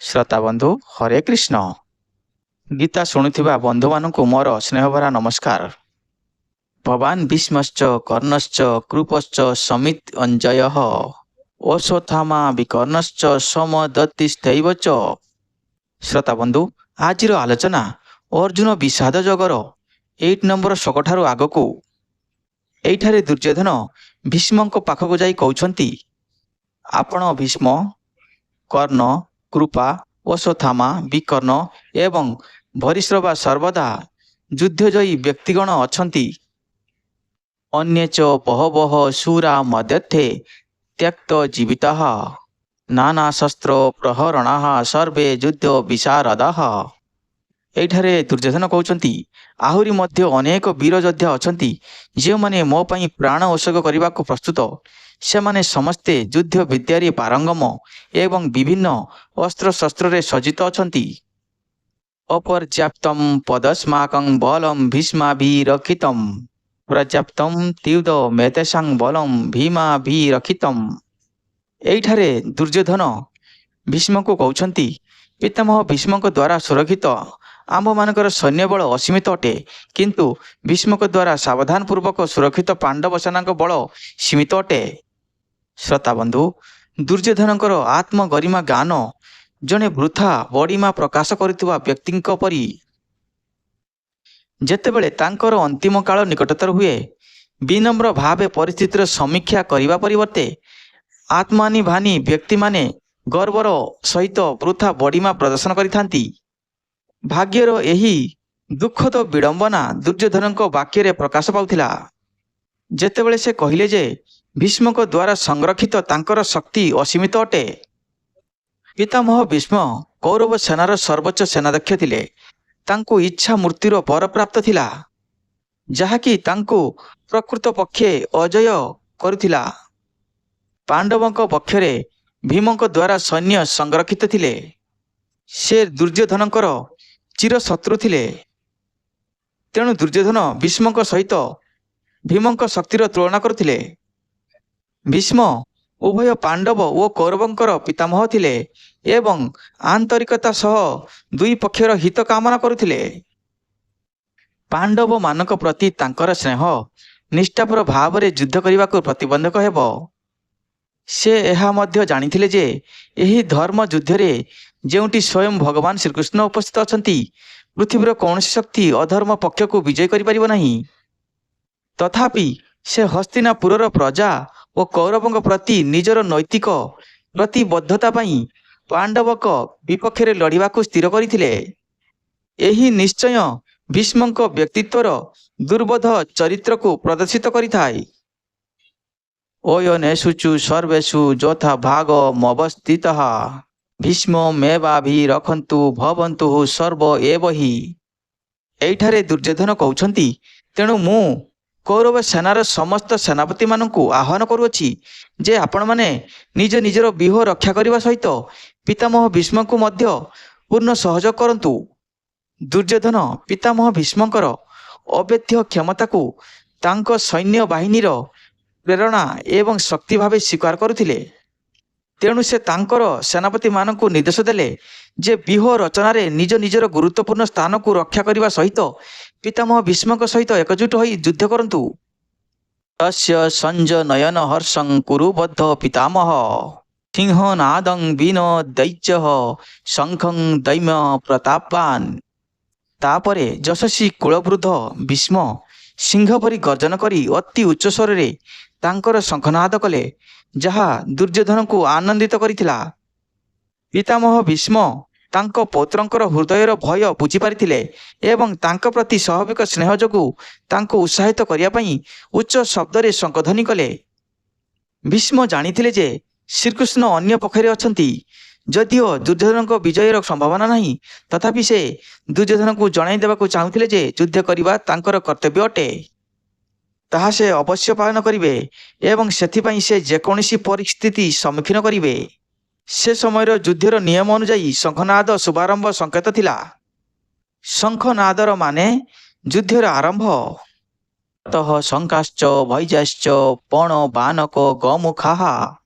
श्रोता बंधु हरे कृष्ण। गीता शुणुथिबा बंधु मानकु मोर स्नेहभरा नमस्कार। भवान भीष्मश्च कर्णश्च कृपश्च समित अंजयः अश्वत्थामा विकर्णश्च समदत्तिस्थैव च। श्रोता बंधु आजिर आलोचना अर्जुन विषाद जगर 8 नंबर शकठारु आगकु। एइठारे दुर्योधन भीष्मଙ୍କ पाखକୁ ଯାଇ କହୁଛନ୍ତି, ଆପଣ ଭୀଷ୍ମ, କର୍ଣ୍ଣ, କୃପା, ଅଶ୍ୱତ୍ଥାମା, ବିକର୍ଣ୍ଣ ଏବଂ ଭରିଶ୍ରବା ସର୍ବଦା ଯୁଦ୍ଧଜୟୀ ବ୍ୟକ୍ତିଗଣ ଅଛନ୍ତି। ଅନ୍ୟେ ଚ ବହବଃ ଶୂରା ମଦ୍ୟର୍ଥେ ତ୍ୟକ୍ତ ଜୀବିତାଃ ନାନା ଶସ୍ତ୍ର ପ୍ରହରଣାଃ ସର୍ବେ ଯୁଦ୍ଧ ବିଶାରଦାଃ। ଏଇଠାରେ ଦୁର୍ଯୋଧନ କହୁଛନ୍ତି, ଆହୁରି ମଧ୍ୟ ଅନେକ ବୀର ଯୋଦ୍ଧା ଅଛନ୍ତି ଯେଉଁମାନେ ମୋ ପାଇଁ ପ୍ରାଣ ଉତ୍ସର୍ଗ କରିବାକୁ ପ୍ରସ୍ତୁତ। ସେମାନେ ସମସ୍ତେ ଯୁଦ୍ଧ ବିଦ୍ୟାରେ ପାରଙ୍ଗମ ଏବଂ ବିଭିନ୍ନ ଅସ୍ତ୍ରଶସ୍ତ୍ରରେ ସଜ୍ଜିତ ଅଛନ୍ତି। ଅପର୍ଯ୍ୟାପ୍ତଂ ପଦସ୍ମାକଂ ବଳଂ ଭୀଷ୍ମାଭିରକ୍ଷିତଂ ପର୍ଯ୍ୟାପ୍ତଂ ତ୍ୟୁଦ ମେତେଷାଂ ବଳଂ ଭୀମାଭିରକ୍ଷିତଂ। ଏଇଠାରେ ଦୁର୍ଯୋଧନ ଭୀଷ୍ମଙ୍କୁ କହୁଛନ୍ତି, ପିତାମହ ଭୀଷ୍ମଙ୍କ ଦ୍ୱାରା ସୁରକ୍ଷିତ ଆମ୍ଭମାନଙ୍କର ସୈନ୍ୟବଳ ଅସୀମିତ ଅଟେ, କିନ୍ତୁ ଭୀଷ୍ମଙ୍କ ଦ୍ୱାରା ସାବଧାନପୂର୍ବକ ସୁରକ୍ଷିତ ପାଣ୍ଡବ ସେନାଙ୍କ ବଳ ସୀମିତ ଅଟେ। ଶ୍ରୋତା ବନ୍ଧୁ, ଦୁର୍ଯୋଧନଙ୍କର ଆତ୍ମଗରିମା ଗାନ ଜଣେ ବୃଥା ବଡ଼ିମା ପ୍ରକାଶ କରୁଥିବା ବ୍ୟକ୍ତିଙ୍କ ପରି। ଯେତେବେଳେ ତାଙ୍କର ଅନ୍ତିମ କାଳ ନିକଟତର ହୁଏ, ବିନମ୍ର ଭାବେ ପରିସ୍ଥିତିର ସମୀକ୍ଷା କରିବା ପରିବର୍ତ୍ତେ ଆତ୍ମାନିଭାନି ବ୍ୟକ୍ତିମାନେ ଗର୍ବର ସହିତ ବୃଥା ବଡ଼ିମା ପ୍ରଦର୍ଶନ କରିଥାନ୍ତି। ଭାଗ୍ୟର ଏହି ଦୁଃଖଦ ବିଡ଼ମ୍ବନା ଦୁର୍ଯୋଧନଙ୍କ ବାକ୍ୟରେ ପ୍ରକାଶ ପାଉଥିଲା, ଯେତେବେଳେ ସେ କହିଲେ ଯେ ଭୀଷ୍ମଙ୍କ ଦ୍ୱାରା ସଂରକ୍ଷିତ ତାଙ୍କର ଶକ୍ତି ଅସୀମିତ ଅଟେ। ପିତାମହ ଭୀଷ୍ମ କୌରବ ସେନାର ସର୍ବୋଚ୍ଚ ସେନାଧ୍ୟକ୍ଷ ଥିଲେ। ତାଙ୍କୁ ଇଚ୍ଛା ମୃତ୍ୟୁର ବରପ୍ରାପ୍ତ ଥିଲା, ଯାହାକି ତାଙ୍କୁ ପ୍ରକୃତ ପକ୍ଷେ ଅଜୟ କରୁଥିଲା। ପାଣ୍ଡବଙ୍କ ପକ୍ଷରେ ଭୀମଙ୍କ ଦ୍ୱାରା ସୈନ୍ୟ ସଂରକ୍ଷିତ ଥିଲେ। ସେ ଦୁର୍ଯୋଧନଙ୍କର ଚିରଶତ୍ରୁ ଥିଲେ। ତେଣୁ ଦୁର୍ଯୋଧନ ଭୀଷ୍ମଙ୍କ ସହିତ ଭୀମଙ୍କ ଶକ୍ତିର ତୁଳନା କରୁଥିଲେ। ଭୀଷ୍ମ ଉଭୟ ପାଣ୍ଡବ ଓ କୌରବଙ୍କର ପିତାମହ ଥିଲେ ଏବଂ ଆନ୍ତରିକତା ସହ ଦୁଇ ପକ୍ଷର ହିତ କାମନା କରୁଥିଲେ। ପାଣ୍ଡବମାନଙ୍କ ପ୍ରତି ତାଙ୍କର ସ୍ନେହ ନିଷ୍ଠାପର ଭାବରେ ଯୁଦ୍ଧ କରିବାକୁ ପ୍ରତିବନ୍ଧକ ହେବ। ସେ ଏହା ମଧ୍ୟ ଜାଣିଥିଲେ ଯେ ଏହି ଧର୍ମ ଯୁଦ୍ଧରେ ଯେଉଁଠି ସ୍ୱୟଂ ଭଗବାନ ଶ୍ରୀକୃଷ୍ଣ ଉପସ୍ଥିତ ଅଛନ୍ତି, ପୃଥିବୀର କୌଣସି ଶକ୍ତି ଅଧର୍ମ ପକ୍ଷକୁ ବିଜୟ କରିପାରିବ ନାହିଁ। ତଥାପି ସେ ହସ୍ତିନାପୁରର ପ୍ରଜା ଓ କୌରବଙ୍କ ପ୍ରତି ନିଜର ନୈତିକ ପ୍ରତିବଦ୍ଧତା ପାଇଁ ପାଣ୍ଡବଙ୍କ ବିପକ୍ଷରେ ଲଢ଼ିବାକୁ ସ୍ଥିର କରିଥିଲେ। ଏହି ନିଶ୍ଚୟ ଭୀଷ୍ମଙ୍କ ବ୍ୟକ୍ତିତ୍ୱର ଦୁର୍ବୋଧ ଚରିତ୍ରକୁ ପ୍ରଦର୍ଶିତ କରିଥାଏ। ଓୟନେଷୁଚୁ ସର୍ବେଷୁ ଯଥା ଭାଗ ମବସ୍ଥିତଃ ଭୀଷ୍ମ ମେବାଭିରକ୍ଷନ୍ତୁ ଭବନ୍ତୁ ସର୍ବ ଏବ ହି। ଏଇଠାରେ ଦୁର୍ଯୋଧନ କହୁଛନ୍ତି, ତେଣୁ ମୁଁ କୌରବ ସେନାର ସମସ୍ତ ସେନାପତିମାନଙ୍କୁ ଆହ୍ୱାନ କରୁଅଛି ଯେ ଆପଣମାନେ ନିଜ ନିଜର ବ୍ୟୁହ ରକ୍ଷା କରିବା ସହିତ ପିତାମହ ଭୀଷ୍ମଙ୍କୁ ମଧ୍ୟ ପୂର୍ଣ୍ଣ ସହଯୋଗ କରନ୍ତୁ। ଦୁର୍ଯୋଧନ ପିତାମହ ଭୀଷ୍ମଙ୍କର ଅବେଧ୍ୟ କ୍ଷମତାକୁ ତାଙ୍କ ସୈନ୍ୟ ବାହିନୀର ପ୍ରେରଣା ଏବଂ ଶକ୍ତି ଭାବେ ସ୍ୱୀକାର କରୁଥିଲେ। ତେଣୁ ସେ ତାଙ୍କର ସେନାପତିମାନଙ୍କୁ ନିର୍ଦ୍ଦେଶ ଦେଲେ ଯେ ବ୍ୟୁହ ରଚନାରେ ନିଜ ନିଜର ଗୁରୁତ୍ୱପୂର୍ଣ୍ଣ ସ୍ଥାନକୁ ରକ୍ଷା କରିବା ସହିତ ପିତାମହ ଭୀଷ୍ମଙ୍କ ସହିତ ଏକଜୁଟ ହୋଇ ଯୁଦ୍ଧ କରନ୍ତୁ। ତସ୍ୟ ସଞ୍ଜନୟନ ହର୍ଷଂ କୁରୁବଦ୍ଧ ପିତାମହ ସିଂହନାଦଂ ବିନ ଦୈତ୍ୟଃ ଶଙ୍ଖଂ ଦୈମ୍ୟ ପ୍ରତାପାନ୍। ତାପରେ ଯଶସ୍ୱୀ କୁଳବୃଦ୍ଧ ଭୀଷ୍ମ ସିଂହ ପରି ଗର୍ଜନ କରି ଅତି ଉଚ୍ଚ ସ୍ୱରରେ ତାଙ୍କର ଶଙ୍ଖନାଦ କଲେ, ଯାହା ଦୁର୍ଯୋଧନଙ୍କୁ ଆନନ୍ଦିତ କରିଥିଲା। ପିତାମହ ଭୀଷ୍ମ ତାଙ୍କ ପୌତ୍ରଙ୍କର ହୃଦୟର ଭୟ ବୁଝିପାରିଥିଲେ ଏବଂ ତାଙ୍କ ପ୍ରତି ସ୍ୱାଭାବିକ ସ୍ନେହ ଯୋଗୁଁ ତାଙ୍କୁ ଉତ୍ସାହିତ କରିବା ପାଇଁ ଉଚ୍ଚ ଶବ୍ଦରେ ଶଙ୍ଖଧ୍ୱନି କଲେ। ଭୀଷ୍ମ ଜାଣିଥିଲେ ଯେ ଶ୍ରୀକୃଷ୍ଣ ଅନ୍ୟ ପକ୍ଷରେ ଅଛନ୍ତି। ଯଦିଓ ଦୁର୍ଯୋଧନଙ୍କ ବିଜୟର ସମ୍ଭାବନା ନାହିଁ, ତଥାପି ସେ ଦୁର୍ଯୋଧନଙ୍କୁ ଜଣାଇ ଦେବାକୁ ଚାହୁଁଥିଲେ ଯେ ଯୁଦ୍ଧ କରିବା ତାଙ୍କର କର୍ତ୍ତବ୍ୟ ଅଟେ। ତାହା ସେ ଅବଶ୍ୟ ପାଳନ କରିବେ ଏବଂ ସେଥିପାଇଁ ସେ ଯେକୌଣସି ପରିସ୍ଥିତି ସମ୍ମୁଖୀନ କରିବେ। ସେ ସମୟର ଯୁଦ୍ଧର ନିୟମ ଅନୁଯାୟୀ ଶଙ୍ଖନାଦ ଶୁଭାରମ୍ଭ ସଂକେତ ଥିଲା। ଶଙ୍ଖନାଦର ମାନେ ଯୁଦ୍ଧର ଆରମ୍ଭ। ତଃ ଶଙ୍କାଶ୍ଚ ଭୈଜାଶ୍ଚ ପଣ ବାନକ ଗମୁଖାଃ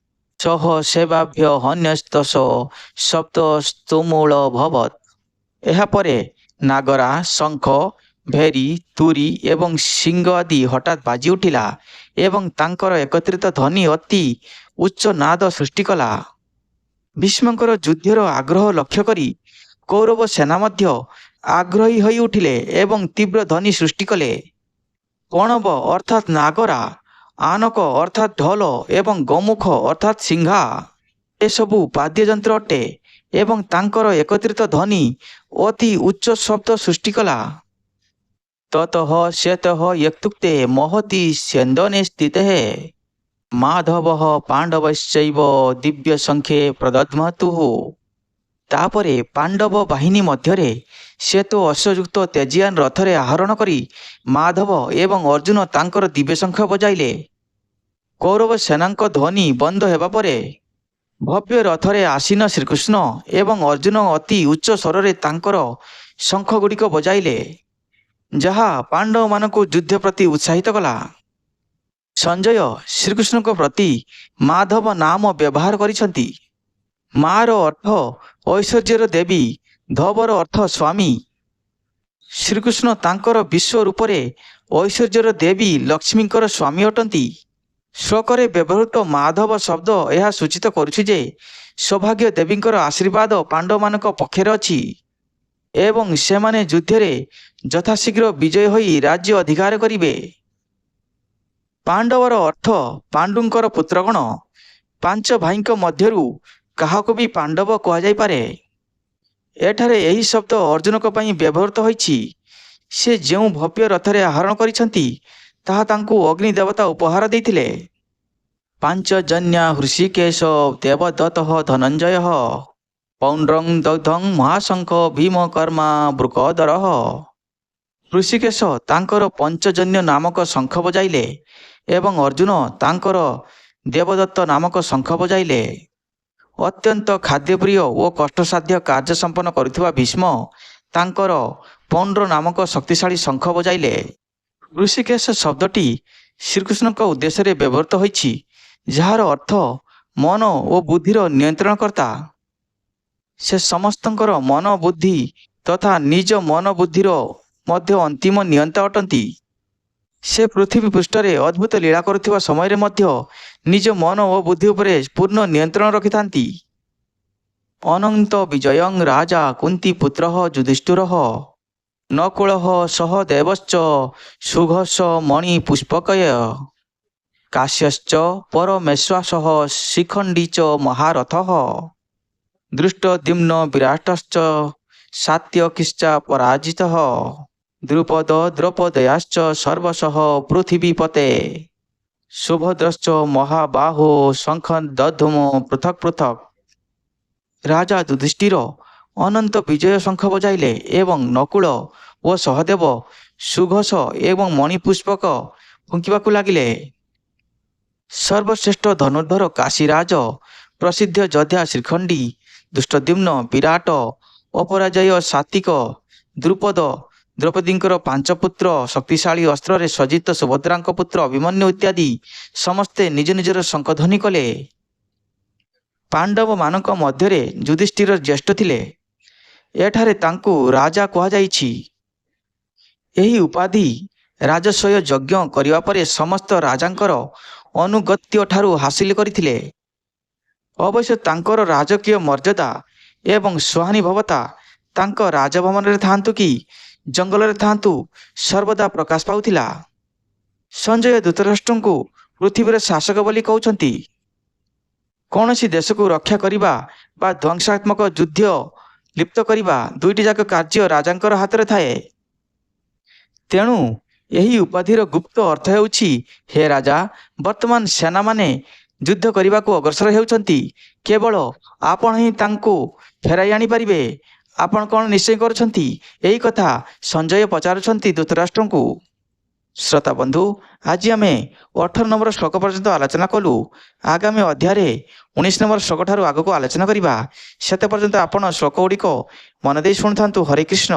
ସହ ସେବାଭ୍ୟ ହନ୍ୟସ୍ତସ ଶବ୍ଦ ସ୍ତୁମୂଳ ଭବତ୍। ଏହାପରେ ନାଗରା, ଶଙ୍ଖ, ଭେରୀ, ତୁରୀ ଏବଂ ଶିଙ୍ଗ ଆଦି ହଠାତ୍ ବାଜି ଉଠିଲା ଏବଂ ତାଙ୍କର ଏକତ୍ରିତ ଧ୍ୱନି ଅତି ଉଚ୍ଚ ନାଦ ସୃଷ୍ଟି କଲା। ଭୀଷ୍ମଙ୍କର ଯୁଦ୍ଧର ଆଗ୍ରହ ଲକ୍ଷ୍ୟ କରି କୌରବ ସେନା ମଧ୍ୟ ଆଗ୍ରହୀ ହୋଇ ଉଠିଲେ ଏବଂ ତୀବ୍ର ଧ୍ୱନି ସୃଷ୍ଟି କଲେ। କଣବ ଅର୍ଥାତ୍ ନାଗରା, ଆନକ ଅର୍ଥାତ୍ ଢୋଲ ଏବଂ ଗୋମୁଖ ଅର୍ଥାତ୍ ସିଂହା ଏସବୁ ବାଦ୍ୟଯନ୍ତ୍ର ଅଟେ ଏବଂ ତାଙ୍କର ଏକତ୍ରିତ ଧ୍ୱନି ଅତି ଉଚ୍ଚ ଶବ୍ଦ ସୃଷ୍ଟି କଲା। ତତଃ ସ୍ୟତଃ ୟତ୍ୟୁକ୍ତେ ମହତି ସ୍ୟନ୍ଦନେ ସ୍ଥିତଃ ମାଧବଃ ପାଣ୍ଡବଶ୍ଚୈବ ଦିବ୍ୟ ସଂଖ୍ୟେ ପ୍ରଦଧ୍ମତୁଃ। ତାପରେ ପାଣ୍ଡବ ବାହିନୀ ମଧ୍ୟରେ ଶ୍ଵେତ ଅଶ୍ୱଯୁକ୍ତ ତେଜିୟାନ ରଥରେ ଆରୋହଣ କରି ମାଧବ ଏବଂ ଅର୍ଜୁନ ତାଙ୍କର ଦିବ୍ୟ ଶଙ୍ଖ ବଜାଇଲେ। କୌରବ ସେନାଙ୍କ ଧ୍ୱନି ବନ୍ଦ ହେବା ପରେ ଭବ୍ୟ ରଥରେ ଆସୀନ ଶ୍ରୀକୃଷ୍ଣ ଏବଂ ଅର୍ଜୁନ ଅତି ଉଚ୍ଚ ସ୍ୱରରେ ତାଙ୍କର ଶଙ୍ଖଗୁଡ଼ିକ ବଜାଇଲେ, ଯାହା ପାଣ୍ଡବମାନଙ୍କୁ ଯୁଦ୍ଧ ପ୍ରତି ଉତ୍ସାହିତ କଲା। ସଞ୍ଜୟ ଶ୍ରୀକୃଷ୍ଣଙ୍କ ପ୍ରତି ମାଧବ ନାମ ବ୍ୟବହାର କରିଛନ୍ତି। ମାର ଅର୍ଥ ଐଶ୍ୱର୍ଯ୍ୟର ଦେବୀ, ଧବର ଅର୍ଥ ସ୍ୱାମୀ। ଶ୍ରୀକୃଷ୍ଣ ତାଙ୍କର ବିଶ୍ୱ ରୂପରେ ଐଶ୍ୱର୍ଯ୍ୟର ଦେବୀ ଲକ୍ଷ୍ମୀଙ୍କର ସ୍ୱାମୀ ଅଟନ୍ତି। ଶ୍ଲୋକରେ ବ୍ୟବହୃତ ମାଧବ ଶବ୍ଦ ଏହା ସୂଚିତ କରୁଛି ଯେ ସୌଭାଗ୍ୟ ଦେବୀଙ୍କର ଆଶୀର୍ବାଦ ପାଣ୍ଡବମାନଙ୍କ ପକ୍ଷରେ ଅଛି ଏବଂ ସେମାନେ ଯୁଦ୍ଧରେ ଯଥାଶୀଘ୍ର ବିଜୟ ହୋଇ ରାଜ୍ୟ ଅଧିକାର କରିବେ। ପାଣ୍ଡବର ଅର୍ଥ ପାଣ୍ଡୁଙ୍କର ପୁତ୍ରଗଣ। ପାଞ୍ଚ ଭାଇଙ୍କ ମଧ୍ୟରୁ କାହାକୁ ବି ପାଣ୍ଡବ କୁହାଯାଇପାରେ। ଏଠାରେ ଏହି ଶବ୍ଦ ଅର୍ଜୁନଙ୍କ ପାଇଁ ବ୍ୟବହୃତ ହୋଇଛି। ସେ ଯେଉଁ ଭବ୍ୟ ରଥରେ ଆରୋହଣ କରିଛନ୍ତି ତାହା ତାଙ୍କୁ ଅଗ୍ନି ଦେବତା ଉପହାର ଦେଇଥିଲେ। ପାଞ୍ଚଜନ୍ୟା ହୃଷିକେଶ ଦେବଦତ୍ତଃ ଧନଞ୍ଜୟ ପୌଣ୍ଡ୍ରଂ ଦଗ୍ଧଂ ମହାଶଙ୍ଖ ଭୀମକର୍ମା ବୃକୋଦରଃ। ହୃଷିକେଶ ତାଙ୍କର ପଞ୍ଚଜନ୍ୟ ନାମକ ଶଙ୍ଖ ବଜାଇଲେ ଏବଂ ଅର୍ଜୁନ ତାଙ୍କର ଦେବଦତ୍ତ ନାମକ ଶଙ୍ଖ ବଜାଇଲେ। ଅତ୍ୟନ୍ତ ଖାଦ୍ୟପ୍ରିୟ ଓ କଷ୍ଟସାଧ୍ୟ କାର୍ଯ୍ୟ ସମ୍ପନ୍ନ କରୁଥିବା ଭୀଷ୍ମ ତାଙ୍କର ପୌଣ୍ଡ୍ର ନାମକ ଶକ୍ତିଶାଳୀ ଶଙ୍ଖ ବଜାଇଲେ। ହୃଷିକେଶ ଶବ୍ଦଟି ଶ୍ରୀକୃଷ୍ଣଙ୍କ ଉଦ୍ଦେଶ୍ୟରେ ବ୍ୟବହୃତ ହୋଇଛି, ଯାହାର ଅର୍ଥ ମନ ଓ ବୁଦ୍ଧିର ନିୟନ୍ତ୍ରଣକର୍ତ୍ତା। ସେ ସମସ୍ତଙ୍କର ମନ ବୁଦ୍ଧି ତଥା ନିଜ ମନ ବୁଦ୍ଧିର ମଧ୍ୟ ଅନ୍ତିମ ନିୟନ୍ତା ଅଟନ୍ତି। ସେ ପୃଥିବୀ ପୃଷ୍ଠରେ ଅଦ୍ଭୁତ ଲୀଳା କରୁଥିବା ସମୟରେ ମଧ୍ୟ ନିଜ ମନ ଓ ବୁଦ୍ଧି ଉପରେ ପୂର୍ଣ୍ଣ ନିୟନ୍ତ୍ରଣ ରଖିଥାନ୍ତି। ଅନନ୍ତ ବିଜୟଂ ରାଜା କୁନ୍ତୀପୁତ୍ରଃ ଯୁଧିଷ୍ଠିରଃ ନକୁଳଃ ସହଦେବଶ୍ଚ ସୁଘୋଷ ମଣିପୁଷ୍ପକୟ କାଶ୍ୟଶ୍ଚ ପରମେଶ୍ୱାସଃ ଶିଖଣ୍ଡୀ च ମହାରଥଃ ଦୃଷ୍ଟଦ୍ୟୁମ୍ନ ବିରାଟଶ୍ଚ ସାତ୍ୟକିଶ୍ଚ ପରାଜିତଃ ଦ୍ରୁପଦ ଦ୍ରୌପଦୟାଶ୍ଚ ସର୍ବଶଃ ପୃଥିବୀପତେ ସୁଭଦ୍ରଶ୍ଚ ମହାବାହୋ ଶଙ୍ଖଦଧ୍ୱଂ ପୃଥକ୍ ପୃଥକ୍। ରାଜା ଯୁଧିଷ୍ଠିର ଅନନ୍ତ ବିଜୟ ଶଙ୍ଖ ବଜାଇଲେ ଏବଂ ନକୁଳ ଓ ସହଦେବ ସୁଘୋଷ ଏବଂ ମଣିପୁଷ୍ପକ ଫୁଙ୍କିବାକୁ ଲାଗିଲେ। ସର୍ବଶ୍ରେଷ୍ଠ ଧନୁର୍ଦ୍ଧର କାଶୀରାଜ, ପ୍ରସିଦ୍ଧ ଯୋଦ୍ଧା ଶ୍ରୀଖଣ୍ଡୀ, ଦୃଷ୍ଟଦ୍ୟୁମ୍ନ, ବିରାଟ, ଅପରାଜୟ ସାତ୍ୱିକ, ଦ୍ରୁପଦ, ଦ୍ରୌପଦୀଙ୍କର ପାଞ୍ଚ ପୁତ୍ର, ଶକ୍ତିଶାଳୀ ଅସ୍ତ୍ରରେ ସଜ୍ଜିତ ସୁଭଦ୍ରାଙ୍କ ପୁତ୍ର ଅଭିମନ୍ୟୁ ଇତ୍ୟାଦି ସମସ୍ତେ ନିଜ ନିଜର ଶଙ୍ଖଧ୍ୱନି କଲେ। ପାଣ୍ଡବମାନଙ୍କ ମଧ୍ୟରେ ଯୁଧିଷ୍ଠିର ଜ୍ୟେଷ୍ଠ ଥିଲେ। ଏଠାରେ ତାଙ୍କୁ ରାଜା କୁହାଯାଇଛି। ଏହି ଉପାଧି ରାଜସ୍ୱୟ ଯଜ୍ଞ କରିବା ପରେ ସମସ୍ତ ରାଜାଙ୍କର ଅନୁଗତ୍ୟଠାରୁ ହାସିଲ କରିଥିଲେ। ଅବଶ୍ୟ ତାଙ୍କର ରାଜକୀୟ ମର୍ଯ୍ୟାଦା ଏବଂ ସହାନୁଭବତା ତାଙ୍କ ରାଜଭବନରେ ଥାଆନ୍ତୁ କି ଜଙ୍ଗଲରେ ଥାଆନ୍ତୁ ସର୍ବଦା ପ୍ରକାଶ ପାଉଥିଲା। ସଞ୍ଜୟ ଧୃତରାଷ୍ଟ୍ରଙ୍କୁ ପୃଥିବୀର ଶାସକ ବୋଲି କହୁଛନ୍ତି। କୌଣସି ଦେଶକୁ ରକ୍ଷା କରିବା ବା ଧ୍ୱଂସାତ୍ମକ ଯୁଦ୍ଧ ଲିପ୍ତ କରିବା ଦୁଇଟି ଯାକ କାର୍ଯ୍ୟ ରାଜାଙ୍କର ହାତରେ ଥାଏ। ତେଣୁ ଏହି ଉପାଧିର ଗୁପ୍ତ ଅର୍ଥ ହେଉଛି, ହେ ରାଜା, ବର୍ତ୍ତମାନ ସେନାମାନେ ଯୁଦ୍ଧ କରିବାକୁ ଅଗ୍ରସର ହେଉଛନ୍ତି। କେବଳ ଆପଣ ହିଁ ତାଙ୍କୁ ଫେରାଇ ଆଣିପାରିବେ। ଆପଣ କ'ଣ ନିଶ୍ଚୟ କରୁଛନ୍ତି? ଏହି କଥା ସଞ୍ଜୟ ପଚାରୁଛନ୍ତି ଧୃତରାଷ୍ଟ୍ରଙ୍କୁ। ଶ୍ରୋତାବନ୍ଧୁ, ଆଜି ଆମେ 18 ନମ୍ବର ଶ୍ଲୋକ ପର୍ଯ୍ୟନ୍ତ ଆଲୋଚନା କଲୁ। ଆଗାମୀ ଅଧ୍ୟାୟରେ 19 ନମ୍ବର ଶ୍ଲୋକଠାରୁ ଆଗକୁ ଆଲୋଚନା କରିବା। ସେତେ ପର୍ଯ୍ୟନ୍ତ ଆପଣ ଶ୍ଲୋକ ଗୁଡ଼ିକ ମନ ଦେଇ ଶୁଣୁଥାନ୍ତୁ। ହରେ କୃଷ୍ଣ।